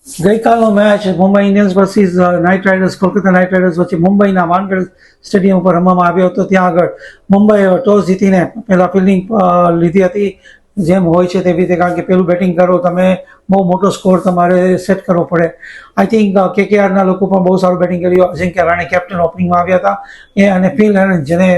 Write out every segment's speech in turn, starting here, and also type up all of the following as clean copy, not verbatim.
ગઈકાલનો match Mumbai Indians versus Knight Riders Kolkata Knight Riders વચ્ચે મુંબઈના Wankhede stadium ઉપર રમવામાં આવ્યો હતો. ત્યાં આગળ મુંબઈએ ટોસ જીતીને પહેલાં ફિલ્ડિંગ લીધી હતી, જેમ હોય છે તેવી રીતે, કારણ કે પેલું બેટિંગ કરો તમે બહુ મોટો સ્કોર તમારે સેટ કરવો પડે. આઈ થિંક કેકેઆરના લોકો પણ બહુ સારું બેટિંગ કર્યું. અજિંક્ય રાણે કેપ્ટન ઓપનિંગમાં આવ્યા હતા એ, અને ફિલ હેનન જેને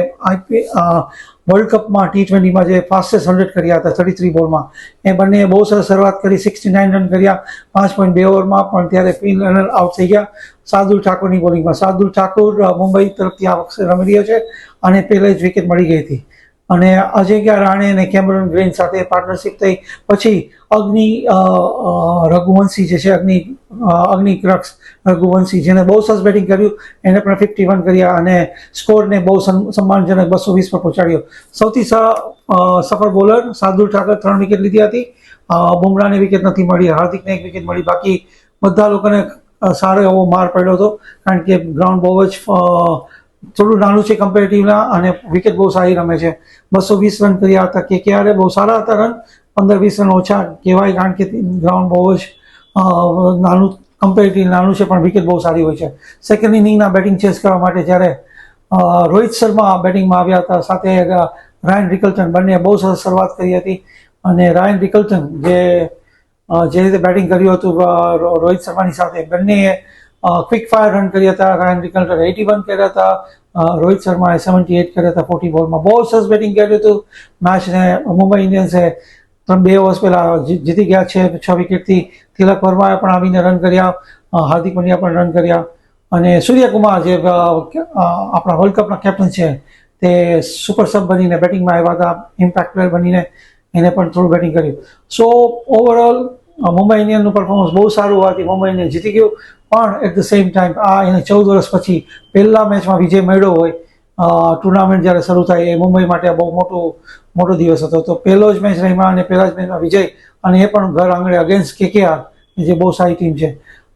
વર્લ્ડ કપમાં T20માં જે ફાસ્ટેસ્ટ 100 કર્યા હતા 33 બોલમાં, એ બંનેએ બહુ સરસ શરૂઆત કરી. 69 રન કર્યા 5.2 ઓવરમાં, પણ ત્યારે ફિલ હેનન આઉટ થઈ ગયા શાર્દુલ ઠાકુરની બોલિંગમાં. શાર્દુલ ઠાકુર મુંબઈ તરફથી આ વખતે રમી રહ્યો છે અને પહેલે જ વિકેટ મળી ગઈ હતી. અને અજિંક્ય રાણે અને કેમરન ગ્રીન સાથે પાર્ટનરશિપ થઈ પછી રઘુવંશી જે છે, અગ્નિ રઘુવંશી, જેને બહુ સરસ બેટિંગ કર્યું, એને પણ 51 કર્યા અને સ્કોરને બહુ સન્માનજનક 220 પર પહોંચાડ્યો. સૌથી સફળ બોલર શાર્દુલ ઠાકર 3 વિકેટ લીધી હતી. બુમરાહને વિકેટ નથી મળી, હાર્દિકને 1 વિકેટ મળી. બાકી બધા લોકોને સારો એવો માર પડ્યો હતો, કારણ કે ગ્રાઉન્ડ બહુ જ થોડું નાનું છે કમ્પેરેટિવના, અને વિકેટ બહુ સારી રમે છે. 220 રન કર્યા હતા કેકેઆરે, બહુ સારા હતા રન. 15-20 રન ઓછા કહેવાય, કારણ કે ગ્રાઉન્ડ બહુ જ નાનું, કમ્પેરેટિવ નાનું છે, પણ વિકેટ બહુ સારી હોય છે. સેકન્ડ ઇનિંગના બેટિંગ ચેસ કરવા માટે જ્યારે રોહિત શર્મા બેટિંગમાં આવ્યા હતા, સાથે રાયન રિકલ્ટન, બંને બહુ સરસ શરૂઆત કરી હતી. અને રાયન રિકલ્ટન જે રીતે બેટિંગ કર્યું હતું રોહિત શર્માની સાથે, બંને ક્વિક ફાયર રન કર્યા હતા. રાયન રિકલ્ટન 81 કર્યા હતા, રોહિત શર્માએ 78 કર્યા હતા 40 બોલમાં. બહુ સરસ બેટિંગ કર્યું હતું. મેચને મુંબઈ ઇન્ડિયન્સે 2 ઓવર્સ પહેલા જીતી ગયા છે 6 વિકેટથી. તિલક વર્માએ પણ આવીને રન કર્યા, હાર્દિક પંડ્યા પણ રન કર્યા, અને સૂર્યકુમાર જે આપણા વર્લ્ડ કપના કેપ્ટન છે, તે સુપર સબ બનીને બેટિંગમાં આવ્યા હતા, ઇમ્પેક્ટ પ્લેયર બનીને એને પણ થોડું બેટિંગ કર્યું. સો ઓવરઓલ મુંબઈ ઇન્ડિયન્સનું પરફોર્મન્સ બહુ સારું હોવાથી મુંબઈ ઇન્ડિયન્સ જીતી ગયું. પણ એટ ધ સેમ ટાઈમ એને 14 વર્ષ પછી પહેલા મેચમાં વિજય મળ્યો હોય, ટુર્નામેન્ટ જ્યારે શરૂ થાય, એ મુંબઈ માટે બહુ મોટો દિવસ હતો. તો પહેલો જ મેચ રમ્યા અને પહેલા જ મેચમાં વિજય, અને એ પણ ઘર આંગણે અગેન્સ્ટ કેકેઆર, જે બહુ સારી ટીમ છે.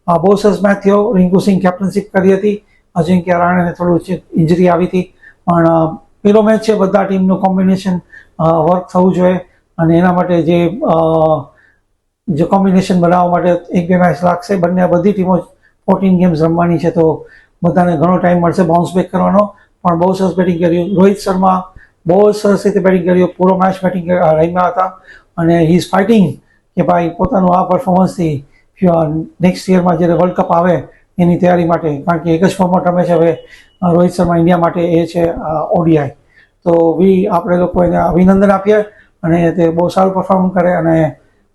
બહુ સરસ મેચ થયો. રિંકુ સિંહ કેપ્ટનશીપ કરી હતી, અજિંક્ય રાણાને થોડું ઇન્જરી આવી હતી, પણ પેલો મેચ છે, બધા ટીમનું કોમ્બિનેશન વર્ક થવું જોઈએ, અને એના માટે જે કોમ્બિનેશન બનાવવા માટે 1-2 મેચ લાગશે. બધી ટીમો 14 ગેમ્સ રમવાની છે, તો બધાને ઘણો ટાઈમ મળશે બાઉન્સ બેક કરવાનો. પણ બહુ સરસ બેટિંગ કર્યું. રોહિત શર્મા બહુ સરસ રીતે બેટિંગ કર્યું, પૂરો મેચ બેટિંગ રમ્યા હતા, અને હી ઇઝ ફાઇટિંગ કે ભાઈ પોતાનું આ પરફોર્મન્સથી નેક્સ્ટ યરમાં જ્યારે વર્લ્ડ કપ આવે એની તૈયારી માટે, કારણ કે એક જ ફોર્મેટ રમે છે હવે રોહિત શર્મા ઇન્ડિયા માટે, એ છે ODI. તો આપણે લોકો એને અભિનંદન આપીએ, અને તે બહુ સારું પરફોર્મ કરે અને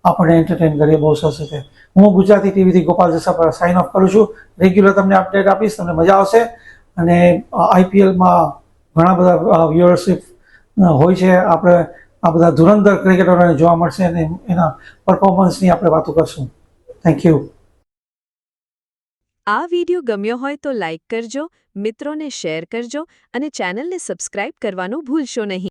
આપણને એન્ટરટેન કરીએ બહુ સરસ રીતે. હું ગુજરાતી ટીવીથી ગોપાલ જસા પર સાઇન ઓફ કરું છું. રેગ્યુલર તમને અપડેટ આપીશ, તમને મજા આવશે. અને IPLમાં ઘણા બધા વ્યુઅરશિપ હોય છે. આપણે આ બધા ધુરંધર ક્રિકેટરોને જોવા મળશે, અને એના પરફોર્મન્સની આપણે વાતો કરશું. Thank you. આ વિડીયો ગમ્યો હોય તો લાઇક કરજો, મિત્રોને શેર કરજો, અને ચેનલને સબસ્ક્રાઇબ કરવાનું ભૂલશો નહીં.